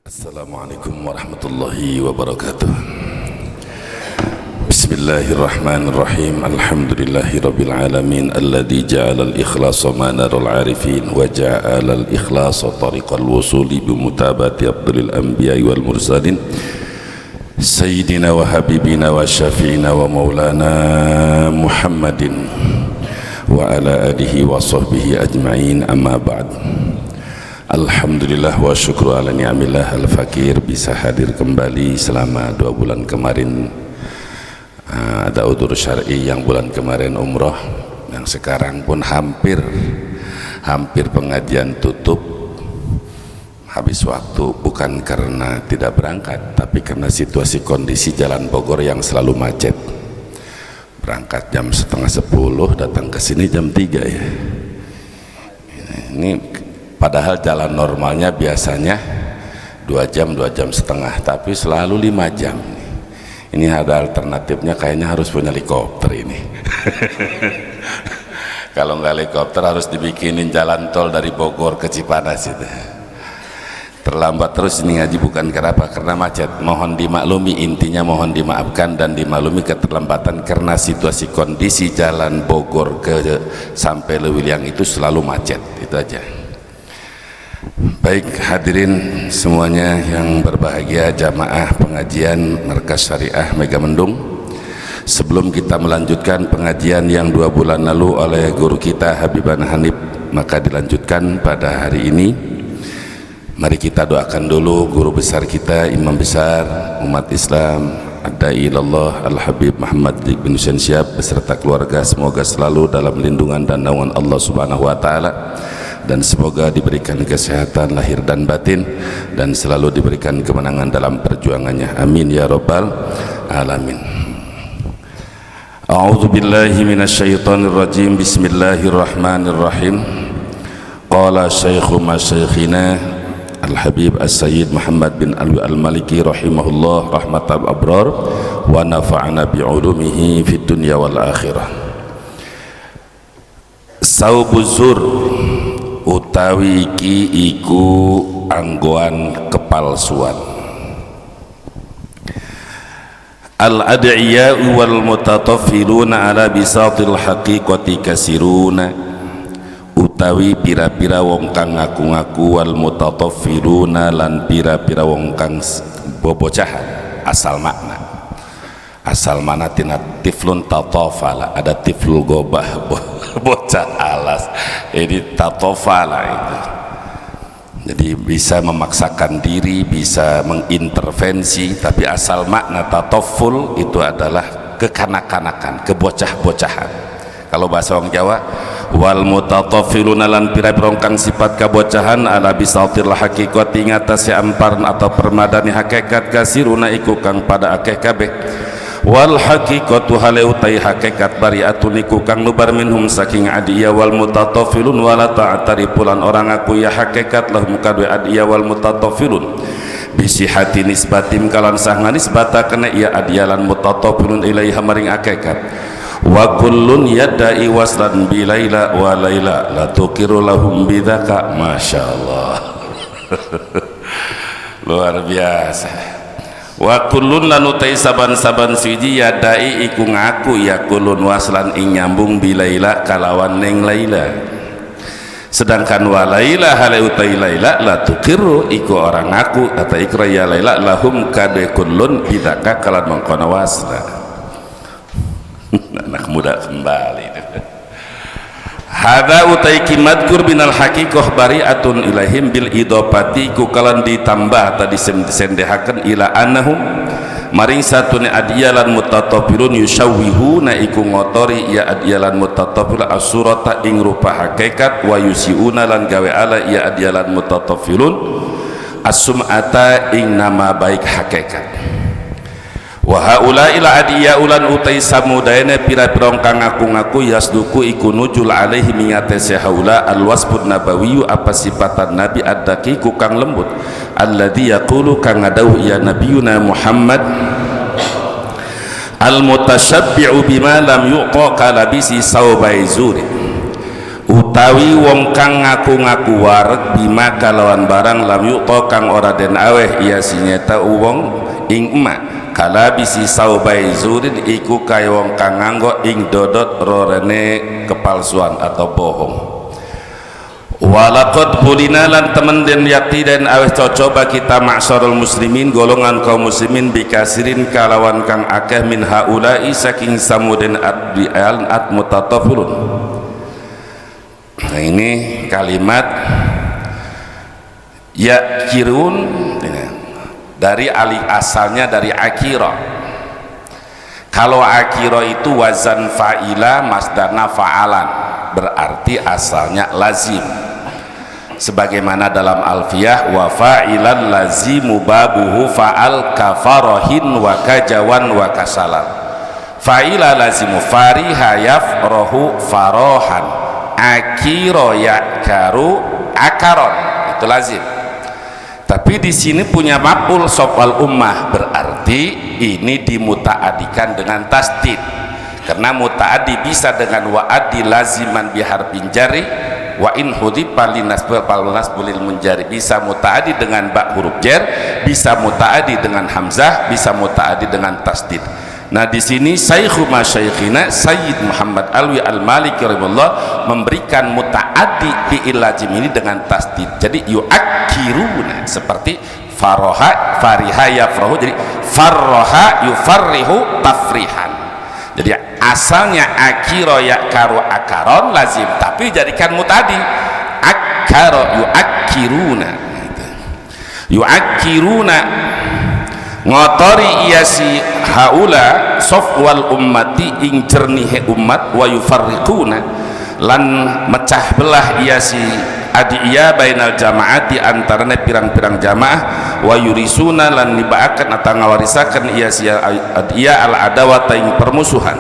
Assalamualaikum warahmatullahi wabarakatuh. Bismillahirrahmanirrahim. Alhamdulillahi rabbil alamin alladzi ja'ala al-ikhlasa manarul arifin wa ja'ala al-ikhlasa tariqal wusuli bimutabati afdalil anbiya'i wal mursalin sayyidina wa habibina wa syafi'ina wa maulana Muhammadin wa ala alihi wa sahbihi ajma'in, amma ba'd. Alhamdulillah wa syukru ala ni'amillah al-fakir bisa hadir kembali selama 2 bulan kemarin. Ada udzur syar'i yang bulan kemarin umroh, yang sekarang pun hampir pengajian tutup habis waktu, bukan karena tidak berangkat tapi karena situasi kondisi jalan Bogor yang selalu macet. Berangkat jam setengah 10, datang ke sini jam 3 ya. Ini padahal jalan normalnya biasanya 2 jam setengah, tapi selalu 5 jam. Ini ada alternatifnya, kayaknya harus punya helikopter ini. Kalau nggak helikopter harus dibikinin jalan tol dari Bogor ke Cipanas itu. Terlambat terus ini ngaji, bukan karena macet. Mohon dimaklumi, intinya mohon dimaafkan dan dimaklumi keterlambatan karena situasi kondisi jalan Bogor ke sampai Lewiliang itu selalu macet, itu aja. Baik hadirin semuanya yang berbahagia, jamaah pengajian Markas Syariah Megamendung. Sebelum kita melanjutkan pengajian yang 2 bulan lalu oleh guru kita Habibana Hanif, maka dilanjutkan pada hari ini. Mari kita doakan dulu guru besar kita, imam besar umat Islam, Ad-Da'i ilallah Al-Habib Muhammad bin Hussein Syihab beserta keluarga, semoga selalu dalam lindungan dan naungan Allah Subhanahu wa taala, dan semoga diberikan kesehatan lahir dan batin dan selalu diberikan kemenangan dalam perjuangannya, amin ya rabbal alamin. A'udzu billahi minasyaitonir rajim. Bismillahirrahmanirrahim. Qala syaikhu masyayikhina Al-Habib As-Sayyid Muhammad bin Alwi Al-Maliki rahimahullah rahmatal abrar wa nafa'ana bi'ulumihi fid dunya wal akhirah. Saubuzur utawi iki iku anggoan kepalsuan. Al-ad'iya'u wal mutataffiluna ala bisatil haqiqati kasiruna, utawi pira-pira wong kang ngaku-ngaku, wal mutataffiluna lan pira-pira wong kang bobocahan. Asal makna tina tiflun tatafala, ada tiflul gobah bocah alas, jadi tatofala itu. Jadi bisa memaksakan diri, bisa mengintervensi, tapi asal makna tatoful itu adalah kekanak-kanakan, kebocah-bocahan. Kalau bahasa orang Jawa, wal mutatafiluna lan pira-pira kang sifat kabocahan ala bisatil haqiqati ngatasi amparan atau permadani hakikat, kasiruna iku kang pada akeh kabeh. Wal haqiqatu hale utai hakikat bariatun iku kang nubar minhum saking adiya wal mutatafilun wala ta'tarifulan orang aku ya hakikat lahum kadwe adiya wal mutatafilun bisihati nisbatim kalan sah nisbata kena iya adiyalan mutatafilun ilaiha maring hakikat. Wa kullun yadda'i waslan bi laila wa laila la tuqiru lahum bidzaka. Masyaallah. Luar biasa. Wa kullun lan utai saban-saban siji yadai iku ngaku ya kulun waslan ing nyambung bilaila kalawan ning laila, sedangkan wa laila hale utai laila la tukiru iku orang ngaku atau ikra ya laila lahum kade kullun bidaka kalan mengkono wasla. Anak muda kembali. Hada utai kimadkur binal haqiqah bari'atun ilahim bil idopati ku kalan ditambah tadi disendehaken ila annahum maring satune adyalan mutatafilun yusawwihuna iku ngotori ya adyalan mutatafil asurata ing rupa hakikat wa yusiuna lan gawe ala ya adyalan mutatafilun asum'ata ing nama baik hakikat. Wa haula ila adiya ulan utai samudayana pira-pira kang ngaku-ngaku yasduku iku nujul alaihi mingatese haula alwasbun nabawiyyu apa sifatan nabi ad-daqi ku kang lembut alladzi yaqulu kang ngadauh ya nabiyuna Muhammad al-mutasyabbi'u bima lam yuqa kalabisi saubai zuri, utawi wong kang ngaku-ngaku wareg bima kalawan barang lam yu'ta kang ora den aweh iya sinyata wong ing emak kala bisi saubai zurin iku kaya wong kang nganggo ing dodot rorene kepalsuan atau bohong. Walaqad bulina lan temen den yakti dan aweh cocoba kita ma'syarul muslimin golongan kaum muslimin bikasirin kalawan kang akeh min haulai saking samuden at mutatafilun. Nah ini kalimat yakirun dari alih asalnya dari akira. Kalau akira itu wazan fa'ila masdarna fa'alan, berarti asalnya lazim. Sebagaimana dalam alfiyah wa fa'ilan lazimu babuhu fa'al kafarahin wa kajawan wa kasalan. Fa'ila lazimu fariha yafrohu farohan, akiro yakaru akaron, itu lazim. Tapi di sini punya maf'ul sofal ummah, berarti ini dimuta'adikan dengan tasdid. Karena muta'adi bisa dengan wa'adi laziman biharfin jari wa in hudhifa linasbil falnasbulil munjari, bisa muta'adi dengan ba huruf jar, bisa muta'adi dengan hamzah, bisa muta'adi dengan tasdid. Nah di sini Syekhu Masyaikhina Sayyid Muhammad Alwi Al-Maliki rahimahullah memberikan muta'adi fi'il lazim ini dengan tasdid. Jadi yu'akkiruna, seperti faroha fariha yafrahu, jadi farroha yufarrihu tafrihan. Jadi asalnya akiro yakaru akaron lazim, tapi jadikan muta'adi akkaro yu'akkiruna, yu'akkiruna ngotori iya si haula sofwal ummati ing jernihe umat wa yufarriquna lan mecah belah iya si adiya bainal jamaati antarane pirang-pirang jamaah wa yurisuna lan nibaakan atau ngawarisakan iya si adiya al adawata ing permusuhan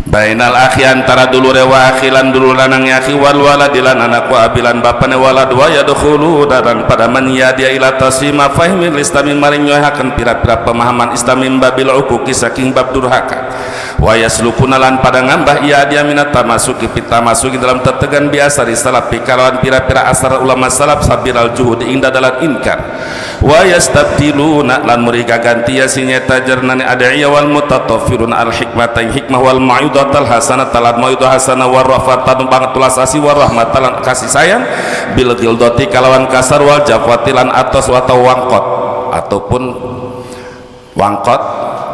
bainal akhi antara dulure wa akhilan dulur lanang akhi wal waladilan anak wa abilan bapane walad wa yadkhulu dan pada man yadia ila tasima fahimil islami maring nyohaken pira-pira pemahaman islamin babil uquqi saking bab durhaka wa yaslukuna lan pada ngambah ia dia minat tamasuki pita masuki dalam tetegan biasa di salaf pikalan pira-pira asar ulama salaf sabiral juhud inda dalam inkar wa yastabdiluna lan murika ganti yasinya tajernani adaiya wal mutatafirun al hikmata hikmah wal ma'udatal hasanah talat ma'udah hasanah warrafatan banget tulas asi warrahmatalan kasih sayang bil gildoti kalawan kasar wal jafwatilan atas atau wangkot ataupun wangkot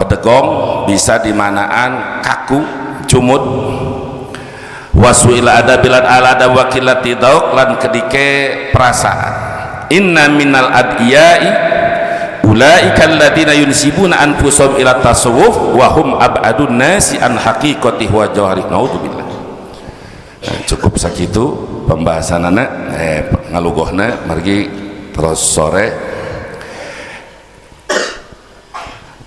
bedegong bisa dimanaan kaku cumut wasuila adabilan alada wakilati dauk lan kedike perasaan inna minal adiyai ulaika alladziina yunsibuna anfusahum ila tasawuf wa hum ab'adun nasi an haqiqati wa jawhari naudzubillah. Cukup sakitu pembahasanana ngalugohna margi terus sore.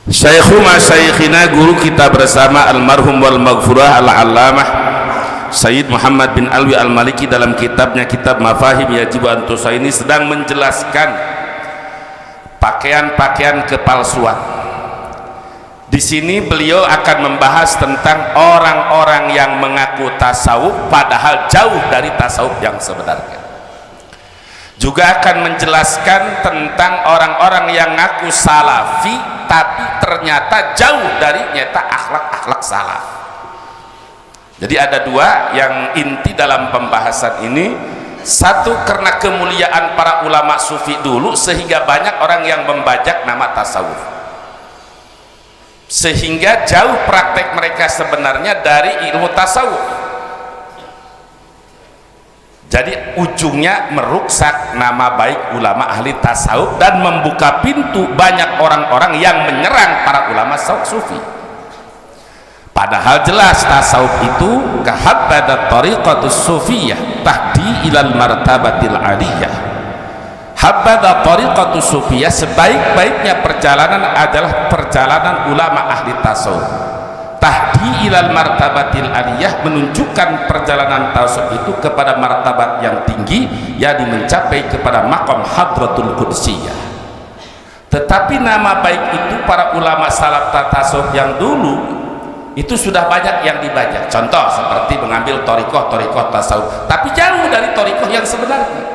Syekhu Masyaikhina guru kita bersama almarhum wal maghfurah al-allamah Sayyid Muhammad bin Alwi Al-Maliki dalam kitabnya Kitab Mafahim Yajibu Antusa ini sedang menjelaskan pakaian-pakaian kepalsuan. Di sini beliau akan membahas tentang orang-orang yang mengaku tasawuf padahal jauh dari tasawuf yang sebenarnya. Juga akan menjelaskan tentang orang-orang yang ngaku salafi tapi ternyata jauh dari nyata akhlak-akhlak salaf. Jadi ada dua yang inti dalam pembahasan ini. Satu, karena kemuliaan para ulama sufi dulu sehingga banyak orang yang membajak nama tasawuf, sehingga jauh praktek mereka sebenarnya dari ilmu tasawuf. Jadi ujungnya meruksak nama baik ulama ahli tasawuf dan membuka pintu banyak orang-orang yang menyerang para ulama sufi. Padahal jelas tasawuf itu kahabbadat tariqatus sufiyah tahdi ilal martabatil aliyah. Habbadat tariqatus sufiyah, sebaik-baiknya perjalanan adalah perjalanan ulama ahli tasawuf. Tahdi ilal martabatil aliyah, menunjukkan perjalanan tasawuf itu kepada martabat yang tinggi, yakni mencapai kepada maqam hadratul qudsiyah. Tetapi nama baik itu para ulama salaf tasawuf yang dulu itu sudah banyak yang dibajak. Contoh seperti mengambil torikoh tasawuf, tapi jauh dari torikoh yang sebenarnya,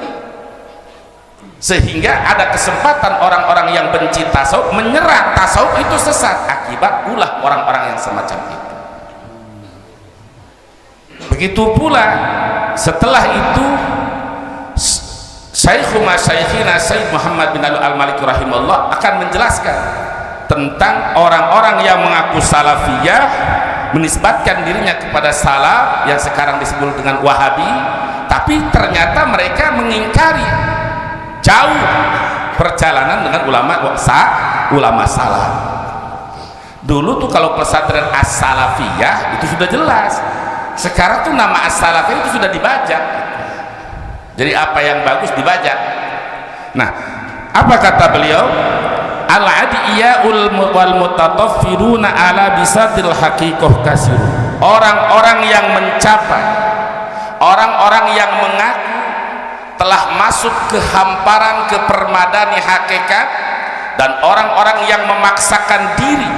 sehingga ada kesempatan orang-orang yang benci tasawuf menyerang tasawuf itu sesat, akibat ulah orang-orang yang semacam itu. Begitu pula setelah itu Syaikhul Masyaikhina Sayyid Muhammad bin Al-Maliki rahimahullah akan menjelaskan tentang orang-orang yang mengaku salafiyah, menisbatkan dirinya kepada salaf yang sekarang disebut dengan Wahabi, tapi ternyata mereka mengingkari jauh perjalanan dengan ulama salaf. Dulu tuh kalau pesantren as-salafiyah itu sudah jelas, sekarang tuh nama as-salafiyah itu sudah dibajak. Jadi apa yang bagus dibajak. Nah, apa kata beliau? Al-adiya'ul wal mutataffiruna ala bisatil haqiqah kasir. Orang-orang yang mencapai, orang-orang yang mengaku telah masuk ke hamparan kepermadani hakikat, dan orang-orang yang memaksakan diri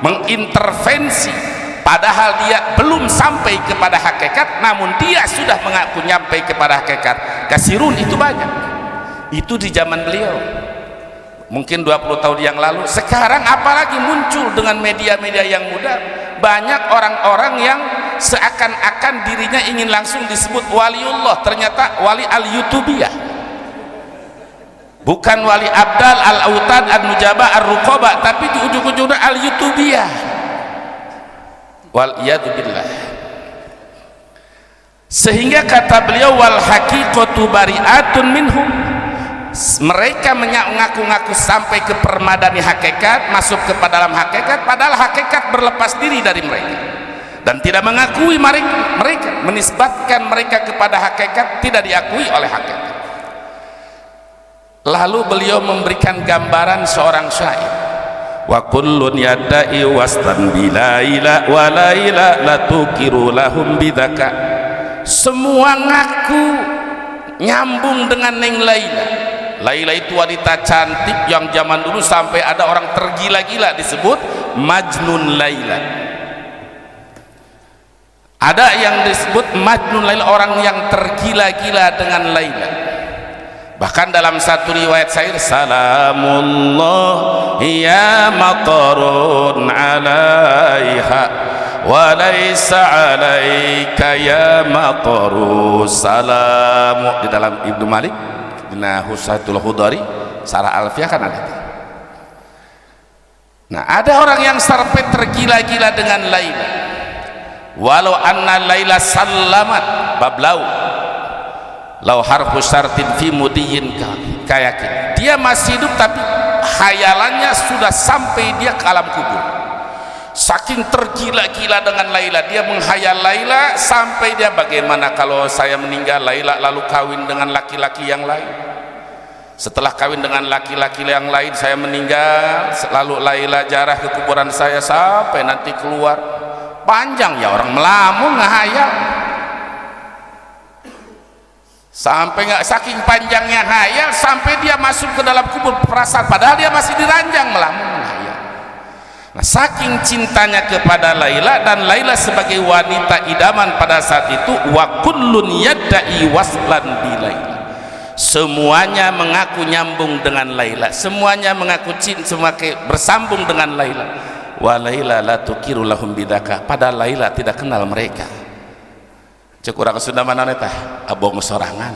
mengintervensi padahal dia belum sampai kepada hakikat, namun dia sudah mengaku nyampai kepada hakikat. Kasirun itu banyak. Itu di zaman beliau mungkin 20 tahun yang lalu. Sekarang apalagi muncul dengan media-media yang muda, banyak orang-orang yang seakan-akan dirinya ingin langsung disebut waliullah, ternyata wali al-yutubiyah, bukan wali abdal, al-autad, al-nujaba, al-ruqaba, tapi di ujung-ujungnya al-yutubiyah. Wal iyadu billah. Sehingga kata beliau wal haqiqatu bari'atun minhum, mereka mengaku-ngaku sampai ke permadani hakikat, masuk ke dalam hakikat, padahal hakikat berlepas diri dari mereka dan tidak mengakui mereka, menisbatkan mereka kepada hakikat, tidak diakui oleh hakikat. Lalu beliau memberikan gambaran seorang syair, wa kullun yadda'i wastan bila ila wa la ila la tukiru lahum bidzaka. Semua ngaku nyambung dengan Neng Laila. Laila itu wanita cantik yang zaman dulu sampai ada orang tergila-gila disebut Majnun Laila. Ada yang disebut Majnun Laila, orang yang tergila-gila dengan Laila. Bahkan dalam satu riwayat syair, salamullah ya matarun alaiha wa laysa alaika ya mataru salamu. Di dalam Ibnu Malik Ibn Husatul Khudari Sarah Alfiyah kan ada. Nah, ada orang yang sampai tergila-gila dengan Laila, walau anna Laila sallamat bablau lau harfu syartin fi mudiyin kayakin. Dia masih hidup tapi khayalannya sudah sampai dia ke alam kubur. Saking tergila-gila dengan Laila, dia menghayal Laila sampai dia, bagaimana kalau saya meninggal Laila lalu kawin dengan laki-laki yang lain, setelah kawin dengan laki-laki yang lain saya meninggal, lalu Laila jarah ke kuburan saya sampai nanti keluar. Panjang ya, orang melamun ngehayal sampai nggak, saking panjangnya hayal sampai dia masuk ke dalam kubur perasaan, padahal dia masih diranjang melamun menghayal. Nah, saking cintanya kepada Laila, dan Laila sebagai wanita idaman pada saat itu, wa kullun yadda'i waslan bi Laila, semuanya mengaku nyambung dengan Laila, semuanya mengaku cinta, semua bersambung dengan Laila. Wa Laila la tukiru lahum bidaka, padahal Laila tidak kenal mereka. Cek urang Sunda mana teh abong sorangan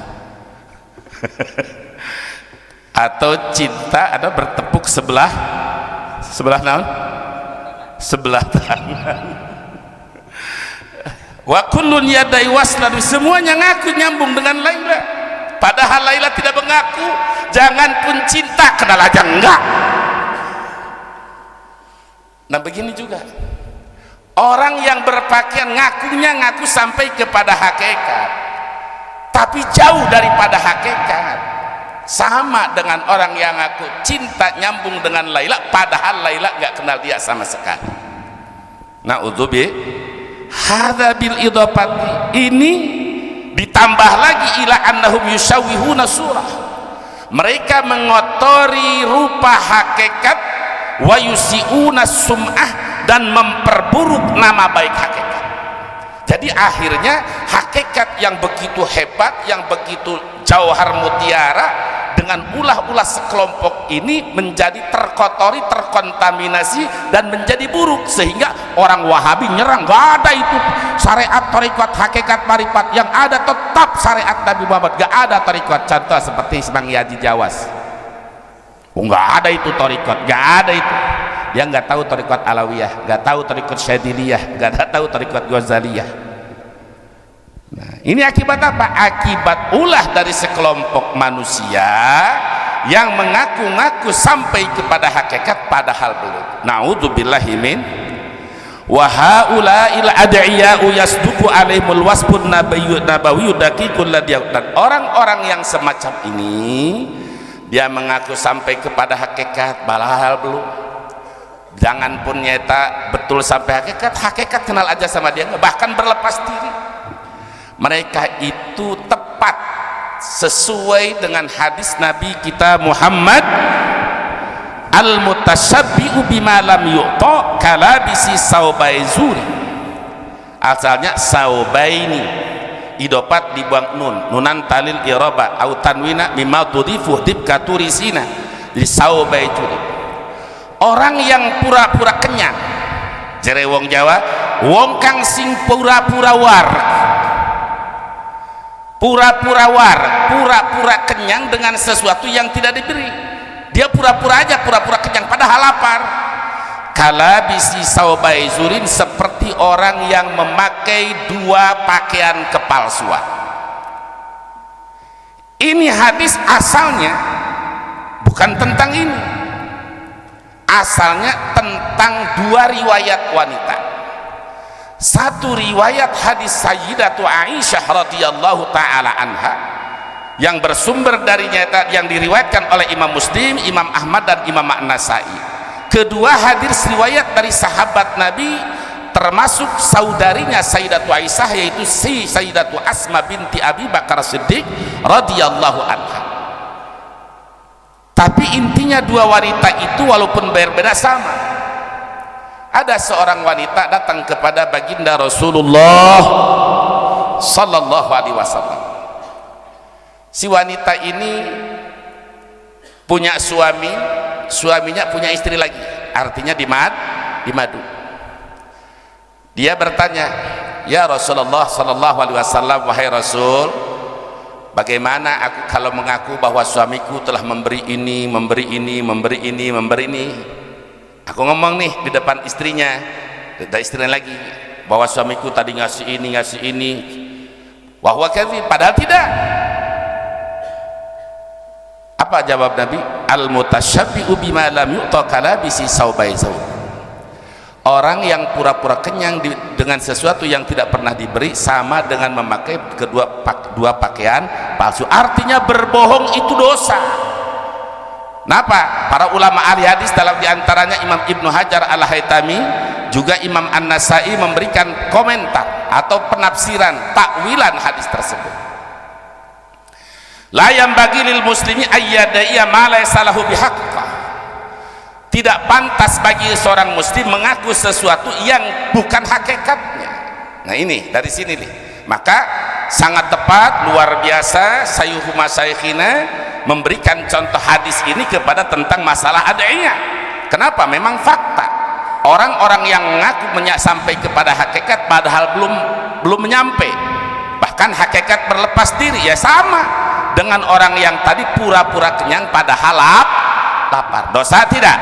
atau cinta ada bertepuk sebelah naon, sebelah tangan. Wa kullun yadai waslan, semuanya ngaku nyambung dengan Laila, padahal Laila tidak mengaku. Jangan pun cinta, kenal aja enggak. Nah, begini juga orang yang berpakaian ngaku sampai kepada hakikat, tapi jauh daripada hakikat. Sama dengan orang yang ngaku cinta nyambung dengan Laila, padahal Laila gak kenal dia sama sekali. Na'udzubi hadza bil idhafati, ini ditambah lagi ila annahum yusawwihuna surah, mereka mengotori rupa hakikat, wa yusiuna sum'ah, dan memperburuk nama baik hakikat. Jadi akhirnya hakikat yang begitu hebat, yang begitu jauhar mutiara, dengan ulah-ulah sekelompok ini menjadi terkotori, terkontaminasi dan menjadi buruk, sehingga orang Wahabi nyerang. Gak ada itu syariat tarekat hakikat marifat, yang ada tetap syariat Nabi Muhammad. Gak ada tarekat. Contoh seperti Semang Yaji Jawas, gak ada itu tarekat, gak ada itu. Dia nggak tahu tarekat Alawiyah, nggak tahu tarekat Syadiliyah, nggak tahu tarekat Ghazaliyah. Nah, ini akibat apa? Akibat ulah dari sekelompok manusia yang mengaku-ngaku sampai kepada hakikat padahal belum. Na'udzubillahi min wa haula'il ad'iya'u yasduqu alaihimul wasbun nabawiyyu daqiqul ladhi. Dan orang-orang yang semacam ini dia mengaku sampai kepada hakikat padahal belum. Jangan pun nyata betul sampai hakikat, hakikat kenal aja sama dia, bahkan berlepas diri. Mereka itu tepat sesuai dengan hadis Nabi kita Muhammad, al-mutasyabbi'u bima lam yu'ta kalabisi saubaizuri. Asalnya saubaini, idopat dibuang nun, nunan talil iraba au tanwina mimma tudhifu dibka turisina di saubaizuri. Orang yang pura-pura kenyang, jere wong Jawa, wong kang sing pura-pura war, pura-pura kenyang dengan sesuatu yang tidak diberi. Dia pura-pura aja, pura-pura kenyang padahal lapar. Kala bisi saubai zurin, seperti orang yang memakai dua pakaian kepalsuan. Ini hadis asalnya bukan tentang ini, asalnya tentang dua riwayat wanita. Satu riwayat hadis Sayyidatu Aisyah radhiyallahu taala anha yang bersumber dari nyata, yang diriwayatkan oleh Imam Muslim, Imam Ahmad dan Imam An-Nasai. Kedua hadis riwayat dari sahabat Nabi, termasuk saudarinya Sayyidatu Aisyah, yaitu si Sayyidatu Asma binti Abi Bakar Siddiq radhiyallahu anha. Tapi intinya dua wanita itu walaupun berbeda sama. Ada seorang wanita datang kepada baginda Rasulullah sallallahu alaihi wasallam. Si wanita ini punya suami, suaminya punya istri lagi, artinya di madu. Dia bertanya, "Ya Rasulullah sallallahu alaihi wasallam, wahai Rasul, bagaimana aku kalau mengaku bahwa suamiku telah memberi ini, memberi ini, memberi ini, memberi ini?" Aku ngomong nih di depan istrinya, dan istrinya lagi, bahwa suamiku tadi ngasih ini, wahwa kadhib, padahal tidak. Apa jawab Nabi? Al-mutasyabbi'u bima lam yu'ta kalabisi saubaizau. Orang yang pura-pura kenyang dengan sesuatu yang tidak pernah diberi sama dengan memakai dua pakaian palsu. Artinya berbohong itu dosa. Kenapa? Para ulama ahli hadis, dalam diantaranya Imam Ibnu Hajar Al-Haytami, juga Imam An-Nasai, memberikan komentar atau penafsiran, takwilan hadis tersebut. La yanbaghi lil muslimi ayyadaiya ma laysa lahu bihaqqah. Tidak pantas bagi seorang muslim mengaku sesuatu yang bukan hakikatnya. Nah ini dari sini nih. Maka sangat tepat, luar biasa Sayyuhu Masyayikhina memberikan contoh hadis ini kepada tentang masalah ad'iyah. Kenapa? Memang fakta. Orang-orang yang mengaku sampai kepada hakikat padahal belum menyampai. Bahkan hakikat berlepas diri, ya sama dengan orang yang tadi pura-pura kenyang padahal lapar. Dosa tidak?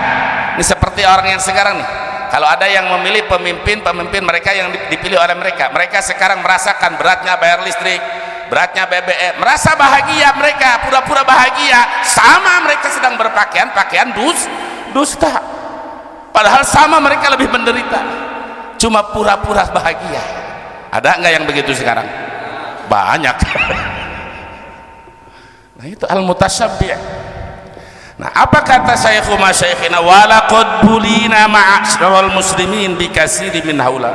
Ini seperti orang yang sekarang nih. Kalau ada yang memilih pemimpin mereka yang dipilih oleh mereka sekarang merasakan beratnya bayar listrik, beratnya BBM, merasa bahagia, mereka pura-pura bahagia, sama mereka sedang berpakaian dusta, padahal sama mereka lebih menderita, cuma pura-pura bahagia. Ada nggak yang begitu sekarang? Banyak. Nah itu al-mutasyabbi'. Nah, apa kata Syaikhul Masyayikhina? Walaqad bulina ma'asyiral muslimin bikasiri min haula.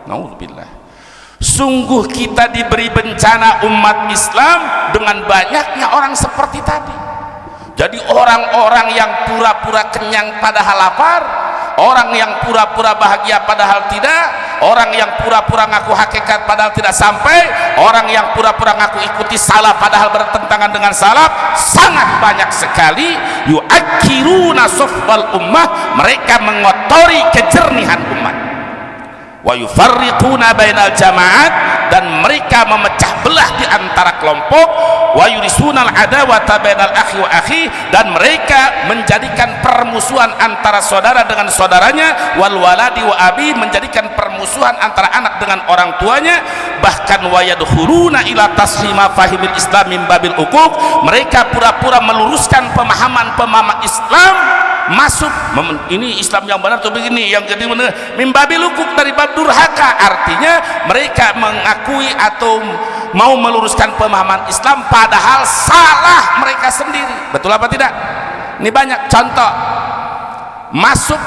Naudzubillah. Sungguh kita diberi bencana umat Islam dengan banyaknya orang seperti tadi. Jadi orang-orang yang pura-pura kenyang padahal lapar, orang yang pura-pura bahagia padahal tidak, orang yang pura-pura ngaku hakikat padahal tidak sampai, orang yang pura-pura ngaku ikuti salaf padahal bertentangan dengan salaf, sangat banyak sekali. Yu'akkiruna sufwal ummah, mereka mengotori kejernihan umat. Wa yufarriquna bainal jamaat, dan mereka memecah belah di antara kelompok. Wa yurisunal adawata bainal akhi wa akhi, dan mereka menjadikan permusuhan antara saudara dengan saudaranya. Wal waladi wa abi, menjadikan permusuhan antara anak dengan orang tuanya. Bahkan wa yadkhuluna ila taslima fahimil islam min babil uquq, mereka pura-pura meluruskan pemahaman Islam, masuk ini Islam yang benar tuh begini, yang jadi benar mimbabil hukuk dari bab durhaka. Artinya mereka mengakui atau mau meluruskan pemahaman Islam padahal salah mereka sendiri. Betul apa tidak? Ini banyak contoh masuk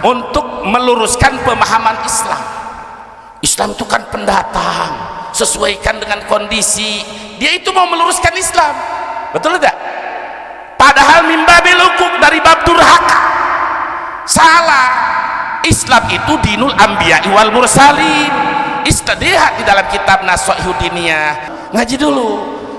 untuk meluruskan pemahaman Islam. Islam itu kan pendatang, sesuaikan dengan kondisi. Dia itu mau meluruskan Islam, betul tidak? Padahal mimbabil hukuk dari bab durhaka. Salah. Islam itu dinul anbiya'i wal mursalin. Istadihat di dalam kitab Nashaihu Diniyah. Ngaji dulu,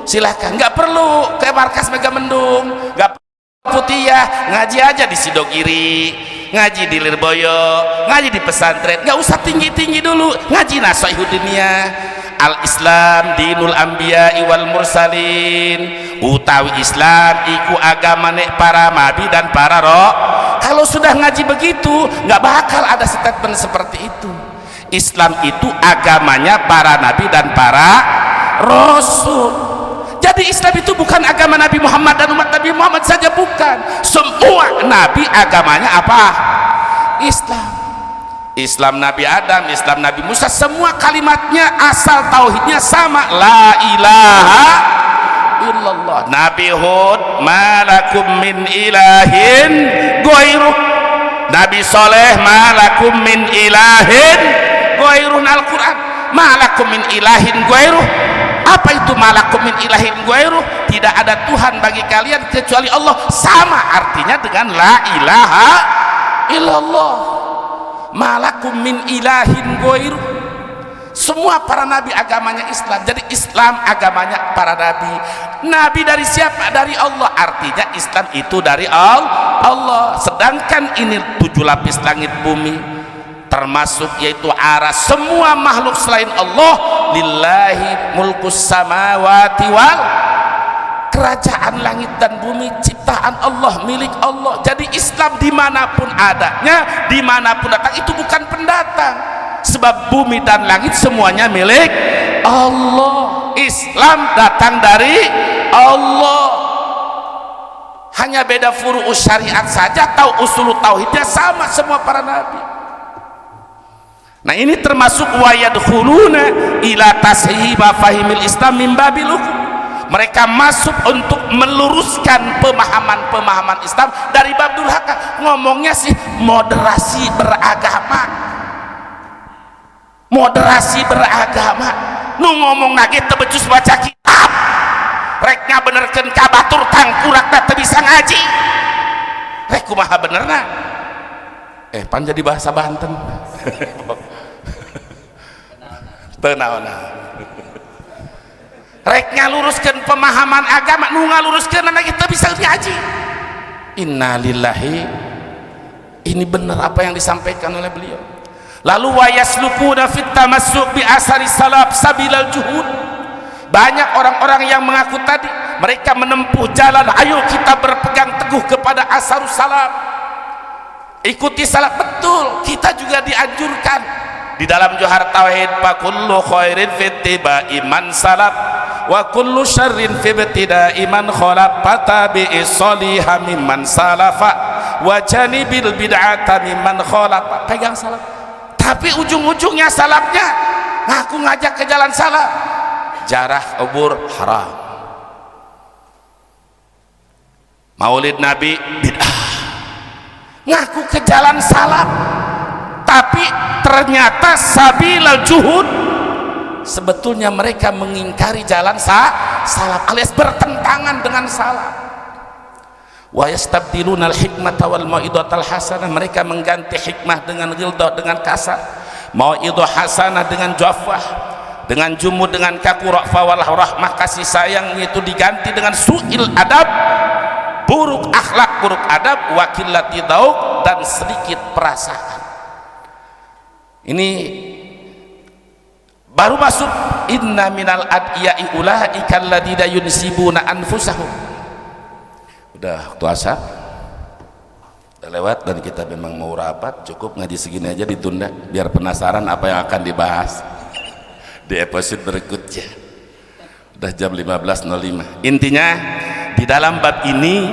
silakan. Nggak perlu ke markas Megamendung, nggak perlu Putiyah, ngaji aja di Sidogiri, ngaji di Lirboyo, ngaji di pesantren. Nggak usah tinggi-tinggi dulu, ngaji Nashaihu Diniyah. Al-Islam dinul anbiya'i wal mursalin, utawi Islam iku agama nek para nabi dan para roh. Kalau sudah ngaji begitu nggak bakal ada statement seperti itu. Islam itu agamanya para nabi dan para rasul. Jadi Islam itu bukan agama Nabi Muhammad dan umat Nabi Muhammad saja, bukan. Semua nabi agamanya apa? Islam. Islam Nabi Adam, Islam Nabi Musa, semua kalimatnya asal tauhidnya sama, la ilaha illallah. Nabi Hud, malakum min ilahin ghairuh. Nabi Soleh, malakum min ilahin ghairuh. Al-Quran, malakum min ilahin ghairuh. Apa itu malakum min ilahin ghairuh? Tidak ada Tuhan bagi kalian kecuali Allah. Sama artinya dengan la ilaha illallah. Malakum min ilahin ghairuh. Semua para nabi agamanya Islam. Jadi Islam agamanya para nabi. Nabi dari siapa? Dari Allah. Artinya Islam itu dari Allah. Sedangkan ini 7 lapis langit bumi, termasuk yaitu arah semua makhluk selain Allah. Lillahi mulkus samawati wal, kerajaan langit dan bumi ciptaan Allah, milik Allah. Jadi Islam dimanapun adanya, dimanapun datang, itu bukan pendatang, sebab bumi dan langit semuanya milik Allah. Islam datang dari Allah, hanya beda furu'us syariat saja. Tahu usul tauhidnya sama semua para nabi. Nah ini termasuk wa yadkhuluna ila tashiba fahimil Islam min babil hukum. Mereka masuk untuk meluruskan pemahaman Islam dari bab durhaka. Ngomongnya sih moderasi beragama, moderasi beragama. Nu ngomong lagi tebecus baca kitab, reknya benerkeun kabatur tangkurak teh bisa ngaji. Rek kumaha benerna? Pan jadi bahasa Banten. Tenaona. Rek ngaluruskan pemahaman agama, nu ngaluruskan anak kita bisa ngaji. Innalillahi, ini benar apa yang disampaikan oleh beliau. Lalu wa yaslukuna fit tamassuk bi asari salaf sabilal juhud. Banyak orang-orang yang mengaku tadi mereka menempuh jalan, ayo kita berpegang teguh kepada asarus salaf, ikuti salaf. Betul, kita juga dianjurkan di dalam Johar Tauhid, fa kullu khairin fi ittiba'i man salaf wa kullu syarrin fi ibtida'i man khalaf, fatabi'is shaliha mimman salafa wa janibil bid'ata mimman khalaf. Pegang salaf, tapi ujung-ujungnya salafnya ngaku ngajak ke jalan salaf. Jarah ubur haram, maulid nabi bid'ah, ngaku ke jalan salaf, tapi ternyata sabilal juhud, sebetulnya mereka mengingkari jalan salaf alias bertentangan dengan salaf. wa yastabdiluna al-hikmata wal mau'izatal hasanah, mereka mengganti hikmah dengan ghildah, dengan kasar, mau'izah hasanah dengan jafah, dengan jumud, dengan kaku, ra'fa wal rahmah, kasih sayang itu diganti dengan su'il adab, buruk akhlak, buruk adab, wa qillati dzauq, dan sedikit perasaan. Ini baru masuk inna minal ad'iya'i ulaika alladziina yunsibuna anfusahum. Udah waktu asar udah lewat dan kita memang mau rapat, cukup ngaji segini aja, ditunda biar penasaran apa yang akan dibahas di episode berikutnya. Udah jam 15.05. Intinya di dalam bab ini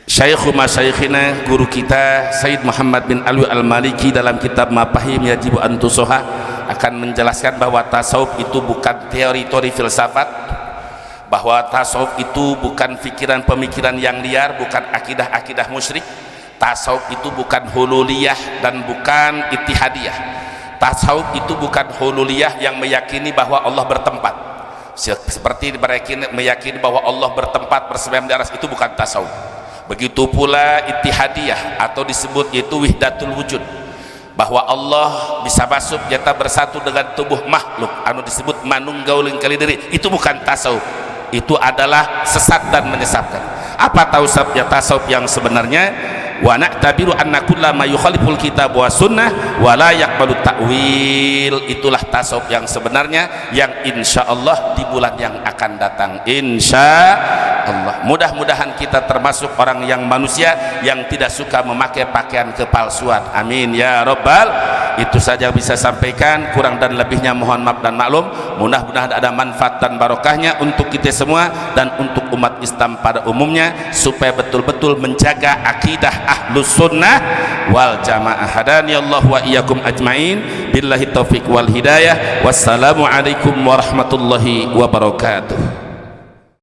Syaikhu Masyayikhina, guru kita Sayyid Muhammad bin Alwi Al-Maliki dalam kitab Mafahim Yajibu an Tusoha akan menjelaskan bahwa tasawuf itu bukan teori-teori filsafat, bahwa tasawuf itu bukan pikiran-pemikiran yang liar, bukan akidah-akidah musyrik. Tasawuf itu bukan hululiyah dan bukan ittihadiyah. Tasawuf itu bukan hululiyah yang meyakini bahwa Allah bertempat, seperti meyakini bahwa Allah bertempat bersemayam di aras, itu bukan tasawuf. Begitu pula ittihadiyah atau disebut itu wihdatul wujud, bahwa Allah bisa masuk nyata bersatu dengan tubuh makhluk anu disebut manunggaulin kalidiri, itu bukan tasawuf. Itu adalah sesat dan menyesatkan. Apa tasawuf yang sebenarnya? Wa na'tabiru anna kulla ma yukhaliful kitab wa sunnah wa la yaqbalu ta'wil. Itulah tasawuf yang sebenarnya, yang insyaallah di bulan yang akan datang insyaallah. Mudah-mudahan kita termasuk orang yang manusia yang tidak suka memakai pakaian kepalsuan. Amin ya rabbal. Itu saja bisa sampaikan, kurang dan lebihnya mohon maaf dan maklum. Mudah-mudahan ada manfaat dan barokahnya untuk kita semua dan untuk umat Islam pada umumnya, supaya betul-betul menjaga akidah ahlus sunnah wal jamaah. Hadani Allah wa iyyakum ajmain, billahi taufiq wal hidayah. Wassalamu alaikum warahmatullahi wabarakatuh.